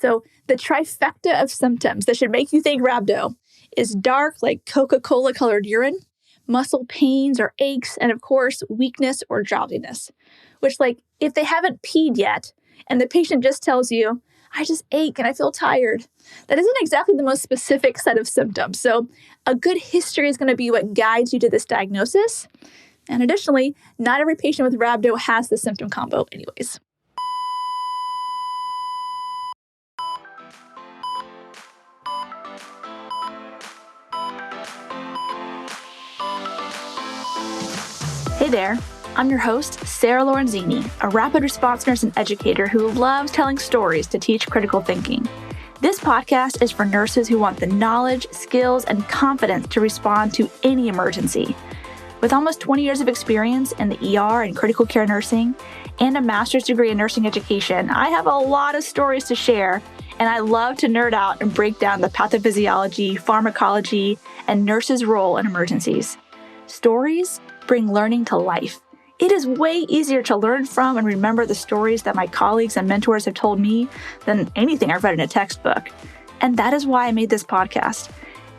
So the trifecta of symptoms that should make you think rhabdo is dark, like Coca-Cola colored urine, muscle pains or aches, and of course, weakness or drowsiness, which if they haven't peed yet and the patient just tells you, I just ache and I feel tired, that isn't exactly the most specific set of symptoms. So a good history is going to be what guides you to this diagnosis. And additionally, not every patient with rhabdo has the symptom combo anyways. Hey there, I'm your host, Sarah Lorenzini, a rapid response nurse and educator who loves telling stories to teach critical thinking. This podcast is for nurses who want the knowledge, skills, and confidence to respond to any emergency. With almost 20 years of experience in the ER and critical care nursing, and a master's degree in nursing education, I have a lot of stories to share, and I love to nerd out and break down the pathophysiology, pharmacology, and nurses' role in emergencies. Stories bring learning to life. It is way easier to learn from and remember the stories that my colleagues and mentors have told me than anything I've read in a textbook. And that is why I made this podcast.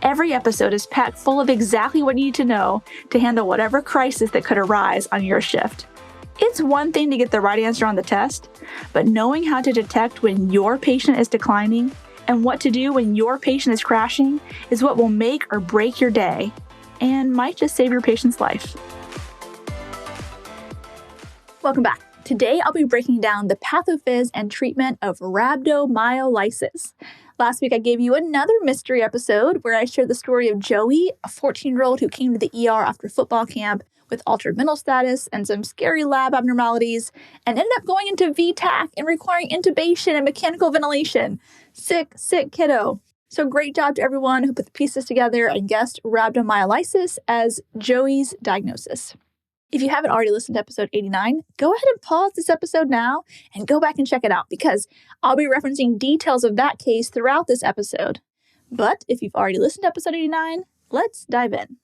Every episode is packed full of exactly what you need to know to handle whatever crisis that could arise on your shift. It's one thing to get the right answer on the test, but knowing how to detect when your patient is declining and what to do when your patient is crashing is what will make or break your day and might just save your patient's life. Welcome back. Today, I'll be breaking down the pathophys and treatment of rhabdomyolysis. Last week, I gave you another mystery episode where I shared the story of Joey, a 14-year-old who came to the ER after football camp with altered mental status and some scary lab abnormalities and ended up going into VTAC and requiring intubation and mechanical ventilation. Sick kiddo. So great job to everyone who put the pieces together and guessed rhabdomyolysis as Joey's diagnosis. If you haven't already listened to episode 89, go ahead and pause this episode now and go back and check it out because I'll be referencing details of that case throughout this episode. But if you've already listened to episode 89, let's dive in.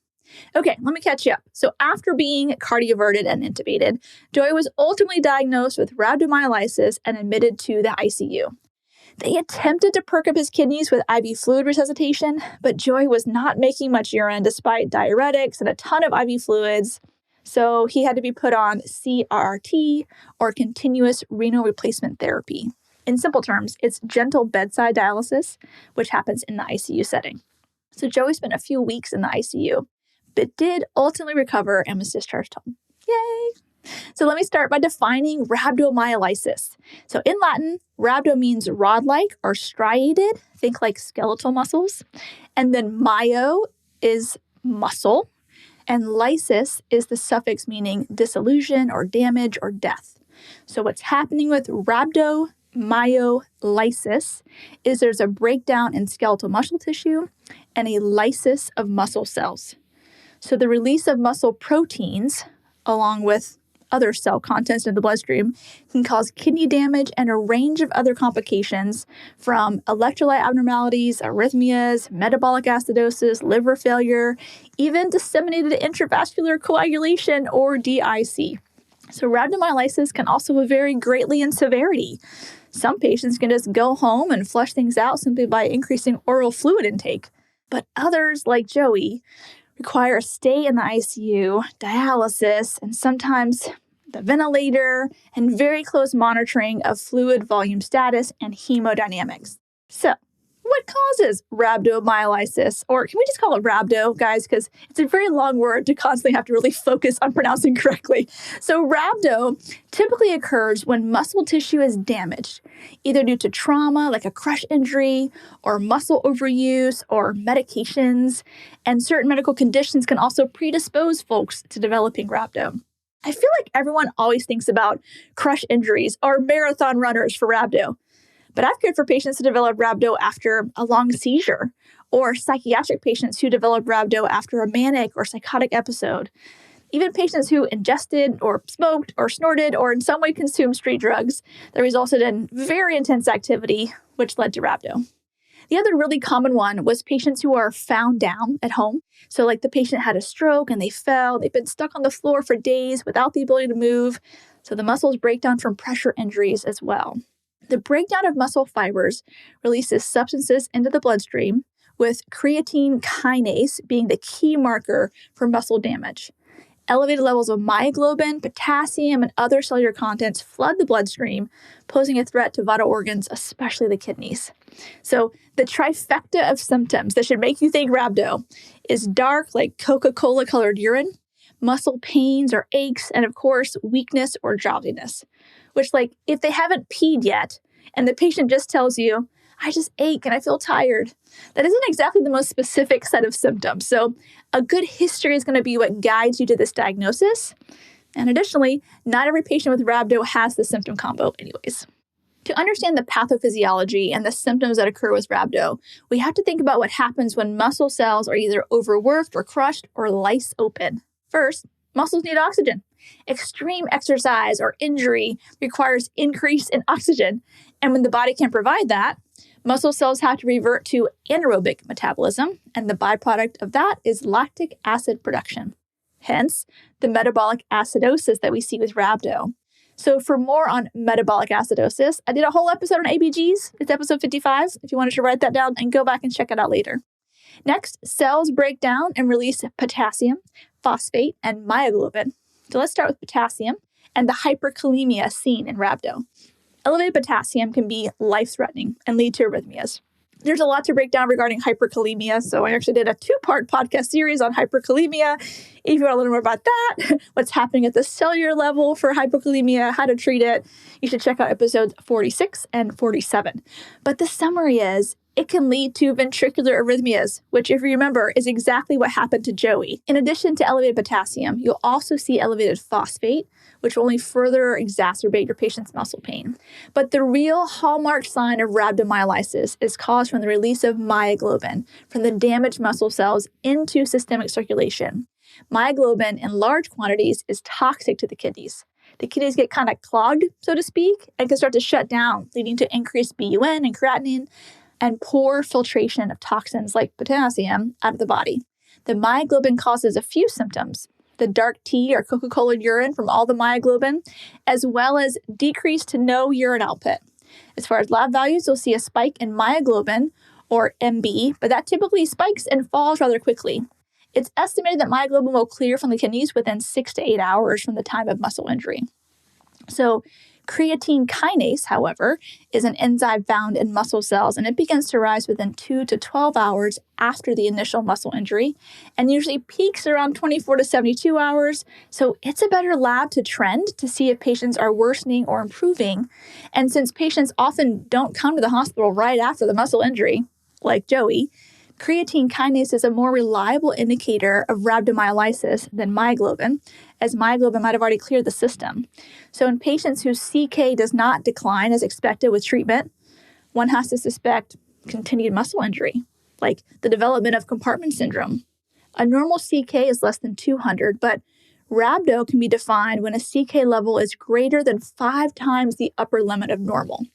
Okay, let me catch you up. So after being cardioverted and intubated, Joey was ultimately diagnosed with rhabdomyolysis and admitted to the ICU. They attempted to perk up his kidneys with IV fluid resuscitation, but Joey was not making much urine despite diuretics and a ton of IV fluids. So he had to be put on CRRT, or continuous renal replacement therapy. In simple terms, it's gentle bedside dialysis, which happens in the ICU setting. So Joey spent a few weeks in the ICU, but did ultimately recover and was discharged home. Yay! So let me start by defining rhabdomyolysis. So in Latin, rhabdo means rod-like or striated, think like skeletal muscles. And then myo is muscle. And lysis is the suffix meaning dissolution or damage or death. So what's happening with rhabdomyolysis is there's a breakdown in skeletal muscle tissue and a lysis of muscle cells. So the release of muscle proteins, along with other cell contents in the bloodstream, can cause kidney damage and a range of other complications from electrolyte abnormalities, arrhythmias, metabolic acidosis, liver failure, even disseminated intravascular coagulation or DIC. So rhabdomyolysis can also vary greatly in severity. Some patients can just go home and flush things out simply by increasing oral fluid intake. But others, like Joey, require a stay in the ICU, dialysis, and sometimes the ventilator, and very close monitoring of fluid volume status and hemodynamics. So, what causes rhabdomyolysis? Or can we just call it rhabdo, guys? Because it's a very long word to constantly have to really focus on pronouncing correctly. So rhabdo typically occurs when muscle tissue is damaged, either due to trauma, like a crush injury, or muscle overuse, or medications. And certain medical conditions can also predispose folks to developing rhabdo. I feel like everyone always thinks about crush injuries or marathon runners for rhabdo. But I've cared for patients who develop rhabdo after a long seizure, or psychiatric patients who develop rhabdo after a manic or psychotic episode. Even patients who ingested or smoked or snorted or in some way consumed street drugs that resulted in very intense activity, which led to rhabdo. The other really common one was patients who are found down at home. So like the patient had a stroke and they fell, they've been stuck on the floor for days without the ability to move. So the muscles break down from pressure injuries as well. The breakdown of muscle fibers releases substances into the bloodstream, with creatine kinase being the key marker for muscle damage. Elevated levels of myoglobin, potassium, and other cellular contents flood the bloodstream, posing a threat to vital organs, especially the kidneys. So the trifecta of symptoms that should make you think rhabdo is dark, like Coca-Cola colored urine, muscle pains or aches, and of course, weakness or drowsiness. Which, like, if they haven't peed yet, and the patient just tells you, I just ache and I feel tired, that isn't exactly the most specific set of symptoms. So a good history is going to be what guides you to this diagnosis. And additionally, not every patient with rhabdo has the symptom combo anyways. To understand the pathophysiology and the symptoms that occur with rhabdo, we have to think about what happens when muscle cells are either overworked or crushed or lyse open. First, muscles need oxygen. Extreme exercise or injury requires increase in oxygen. And when the body can't provide that, muscle cells have to revert to anaerobic metabolism, and the byproduct of that is lactic acid production. Hence, the metabolic acidosis that we see with rhabdo. So for more on metabolic acidosis, I did a whole episode on ABGs. It's episode 55, if you wanted to write that down and go back and check it out later. Next, cells break down and release potassium, phosphate, and myoglobin. So let's start with potassium and the hyperkalemia seen in rhabdo. Elevated potassium can be life-threatening and lead to arrhythmias. There's a lot to break down regarding hyperkalemia, so I actually did a 2-part podcast series on hyperkalemia. If you want to learn more about that, what's happening at the cellular level for hyperkalemia, how to treat it, you should check out episodes 46 and 47. But the summary is, it can lead to ventricular arrhythmias, which, if you remember, is exactly what happened to Joey. In addition to elevated potassium, you'll also see elevated phosphate, which will only further exacerbate your patient's muscle pain. But the real hallmark sign of rhabdomyolysis is caused from the release of myoglobin from the damaged muscle cells into systemic circulation. Myoglobin in large quantities is toxic to the kidneys. The kidneys get kind of clogged, so to speak, and can start to shut down, leading to increased BUN and creatinine, and poor filtration of toxins like potassium out of the body. The myoglobin causes a few symptoms: the dark tea or Coca-Cola urine from all the myoglobin, as well as decreased to no urine output. As far as lab values, you'll see a spike in myoglobin, or MB, but that typically spikes and falls rather quickly. It's estimated that myoglobin will clear from the kidneys within 6 to 8 hours from the time of muscle injury. So creatine kinase, however, is an enzyme found in muscle cells, and it begins to rise within 2 to 12 hours after the initial muscle injury, and usually peaks around 24 to 72 hours. So it's a better lab to trend to see if patients are worsening or improving. And since patients often don't come to the hospital right after the muscle injury, like Joey, creatine kinase is a more reliable indicator of rhabdomyolysis than myoglobin, as myoglobin might have already cleared the system. So in patients whose CK does not decline as expected with treatment, one has to suspect continued muscle injury, like the development of compartment syndrome. A normal CK is less than 200, but rhabdo can be defined when a CK level is greater than 5 times the upper limit of normal,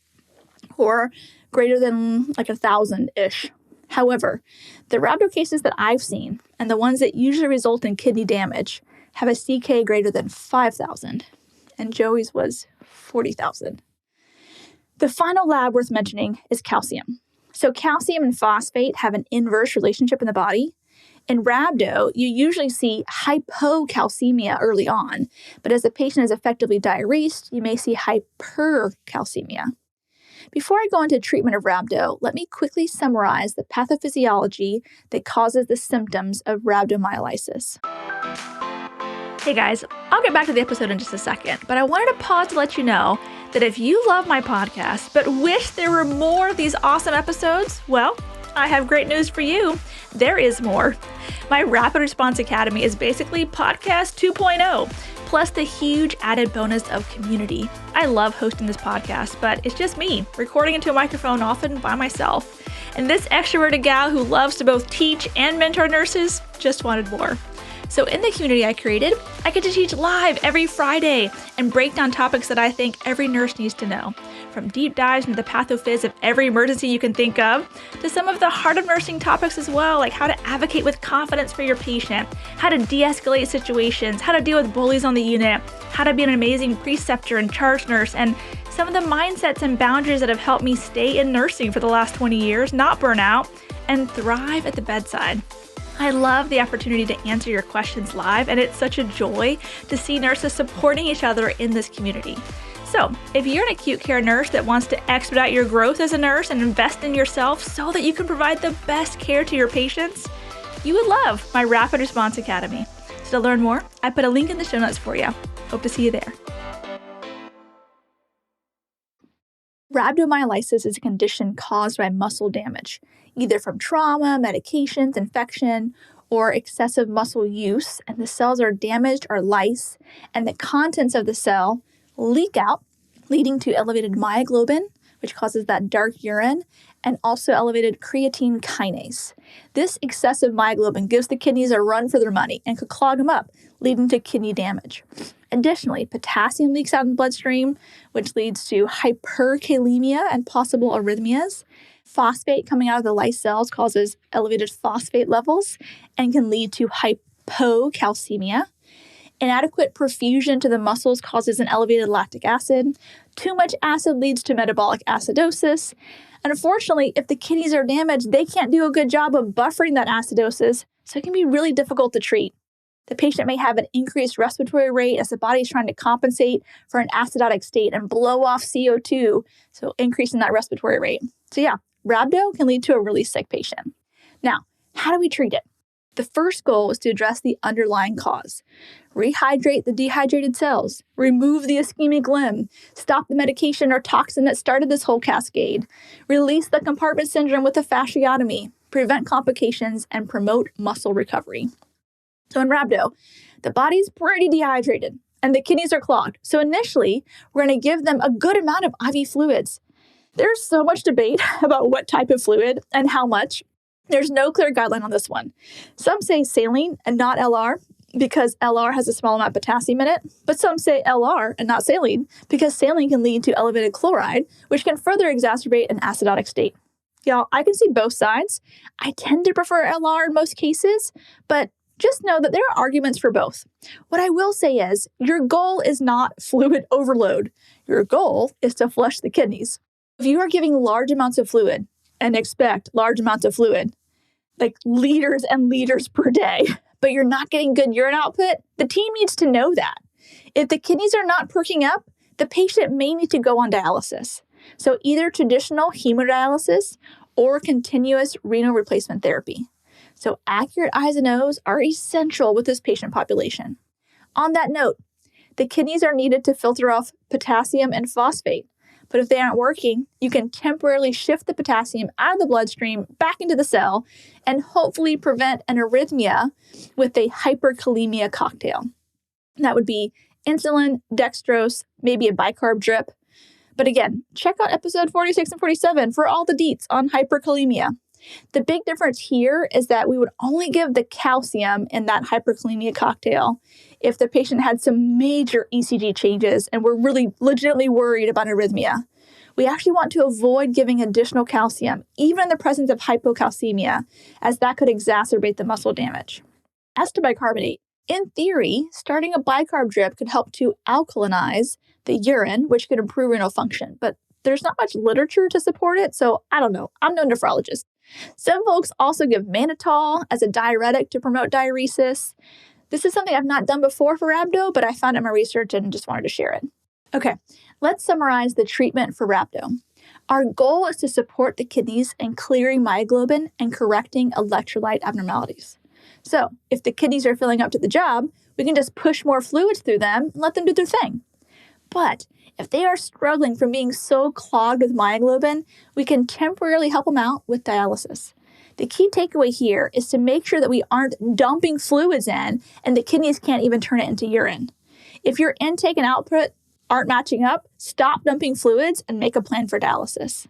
or greater than like 1,000-ish. However, the rhabdo cases that I've seen, and the ones that usually result in kidney damage, have a CK greater than 5,000, and Joey's was 40,000. The final lab worth mentioning is calcium. So calcium and phosphate have an inverse relationship in the body. In rhabdo, you usually see hypocalcemia early on, but as the patient is effectively diuresed, you may see hypercalcemia. Before I go into treatment of rhabdo, let me quickly summarize the pathophysiology that causes the symptoms of rhabdomyolysis. Hey guys, I'll get back to the episode in just a second, but I wanted to pause to let you know that if you love my podcast but wish there were more of these awesome episodes, well, I have great news for you. There is more. My Rapid Response Academy is basically podcast 2.0. plus the huge added bonus of community. I love hosting this podcast, but it's just me, recording into a microphone often by myself. And this extroverted gal who loves to both teach and mentor nurses just wanted more. So in the community I created, I get to teach live every Friday and break down topics that I think every nurse needs to know. From deep dives into the pathophys of every emergency you can think of, to some of the heart of nursing topics as well, like how to advocate with confidence for your patient, how to de-escalate situations, how to deal with bullies on the unit, how to be an amazing preceptor and charge nurse, and some of the mindsets and boundaries that have helped me stay in nursing for the last 20 years, not burn out, and thrive at the bedside. I love the opportunity to answer your questions live, and it's such a joy to see nurses supporting each other in this community. So, if you're an acute care nurse that wants to expedite your growth as a nurse and invest in yourself so that you can provide the best care to your patients, you would love my Rapid Response Academy. So to learn more, I put a link in the show notes for you. Hope to see you there. Rhabdomyolysis is a condition caused by muscle damage, either from trauma, medications, infection, or excessive muscle use, and the cells are damaged or lyse, and the contents of the cell leak out, leading to elevated myoglobin, which causes that dark urine, and also elevated creatine kinase. This excessive myoglobin gives the kidneys a run for their money and could clog them up, leading to kidney damage. Additionally, potassium leaks out in the bloodstream, which leads to hyperkalemia and possible arrhythmias. Phosphate coming out of the lyse cells causes elevated phosphate levels and can lead to hypocalcemia. Inadequate perfusion to the muscles causes an elevated lactic acid. Too much acid leads to metabolic acidosis. And unfortunately, if the kidneys are damaged, they can't do a good job of buffering that acidosis, so it can be really difficult to treat. The patient may have an increased respiratory rate as the body is trying to compensate for an acidotic state and blow off CO2, so increasing that respiratory rate. So yeah, rhabdo can lead to a really sick patient. Now, how do we treat it? The first goal is to address the underlying cause. Rehydrate the dehydrated cells, remove the ischemic limb, stop the medication or toxin that started this whole cascade, release the compartment syndrome with a fasciotomy, prevent complications, and promote muscle recovery. So in rhabdo, the body's pretty dehydrated and the kidneys are clogged. So initially, we're going to give them a good amount of IV fluids. There's so much debate about what type of fluid and how much. There's no clear guideline on this one. Some say saline and not LR because LR has a small amount of potassium in it, but some say LR and not saline because saline can lead to elevated chloride, which can further exacerbate an acidotic state. Y'all, I can see both sides. I tend to prefer LR in most cases, but just know that there are arguments for both. What I will say is your goal is not fluid overload. Your goal is to flush the kidneys. If you are giving large amounts of fluid and expect large amounts of fluid, like liters and liters per day, but you're not getting good urine output, the team needs to know that. If the kidneys are not perking up, the patient may need to go on dialysis. So either traditional hemodialysis or continuous renal replacement therapy. So accurate I's and O's are essential with this patient population. On that note, the kidneys are needed to filter off potassium and phosphate. But if they aren't working, you can temporarily shift the potassium out of the bloodstream back into the cell and hopefully prevent an arrhythmia with a hyperkalemia cocktail. That would be insulin, dextrose, maybe a bicarb drip. But again, check out episode 46 and 47 for all the deets on hyperkalemia. The big difference here is that we would only give the calcium in that hyperkalemia cocktail if the patient had some major ECG changes and we're really legitimately worried about arrhythmia. We actually want to avoid giving additional calcium, even in the presence of hypocalcemia, as that could exacerbate the muscle damage. As to bicarbonate, in theory, starting a bicarb drip could help to alkalinize the urine, which could improve renal function, but there's not much literature to support it, so I don't know. I'm no nephrologist. Some folks also give mannitol as a diuretic to promote diuresis. This is something I've not done before for rhabdo, but I found it in my research and just wanted to share it. Okay, let's summarize the treatment for rhabdo. Our goal is to support the kidneys in clearing myoglobin and correcting electrolyte abnormalities. So if the kidneys are filling up to the job, we can just push more fluids through them and let them do their thing. But if they are struggling from being so clogged with myoglobin, we can temporarily help them out with dialysis. The key takeaway here is to make sure that we aren't dumping fluids in and the kidneys can't even turn it into urine. If your intake and output aren't matching up, stop dumping fluids and make a plan for dialysis.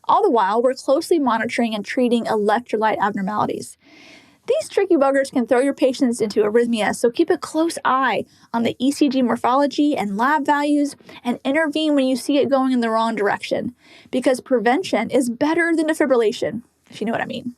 All the while, we're closely monitoring and treating electrolyte abnormalities. These tricky buggers can throw your patients into arrhythmia, so keep a close eye on the ECG morphology and lab values and intervene when you see it going in the wrong direction, because prevention is better than defibrillation, if you know what I mean.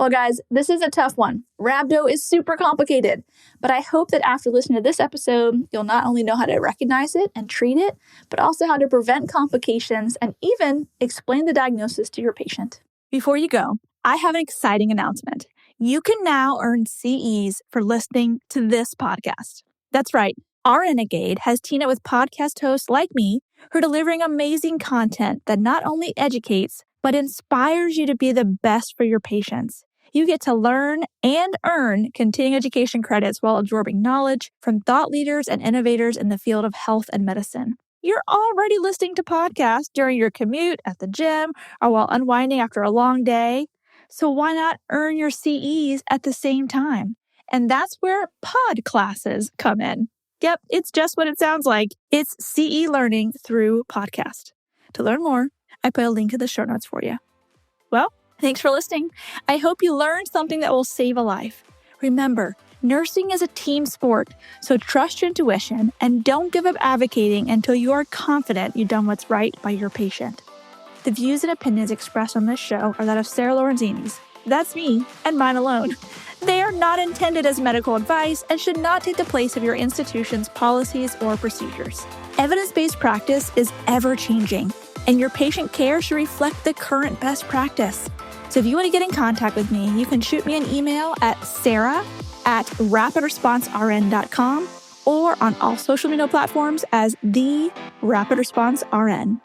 Well, guys, this is a tough one. Rhabdo is super complicated, but I hope that after listening to this episode, you'll not only know how to recognize it and treat it, but also how to prevent complications and even explain the diagnosis to your patient. Before you go, I have an exciting announcement. You can now earn CEs for listening to this podcast. That's right. Our Renegade has teamed up with podcast hosts like me who are delivering amazing content that not only educates, but inspires you to be the best for your patients. You get to learn and earn continuing education credits while absorbing knowledge from thought leaders and innovators in the field of health and medicine. You're already listening to podcasts during your commute, at the gym, or while unwinding after a long day. So why not earn your CEs at the same time? And that's where pod classes come in. Yep, it's just what it sounds like. It's CE learning through podcast. To learn more, I put a link in the show notes for you. Well, thanks for listening. I hope you learned something that will save a life. Remember, nursing is a team sport, so trust your intuition and don't give up advocating until you are confident you've done what's right by your patient. The views and opinions expressed on this show are that of Sarah Lorenzini's. That's me and mine alone. They are not intended as medical advice and should not take the place of your institution's policies or procedures. Evidence-based practice is ever-changing, and your patient care should reflect the current best practice. So if you want to get in contact with me, you can shoot me an email at sarah@rapidresponsern.com or on all social media platforms as the Rapid Response RN.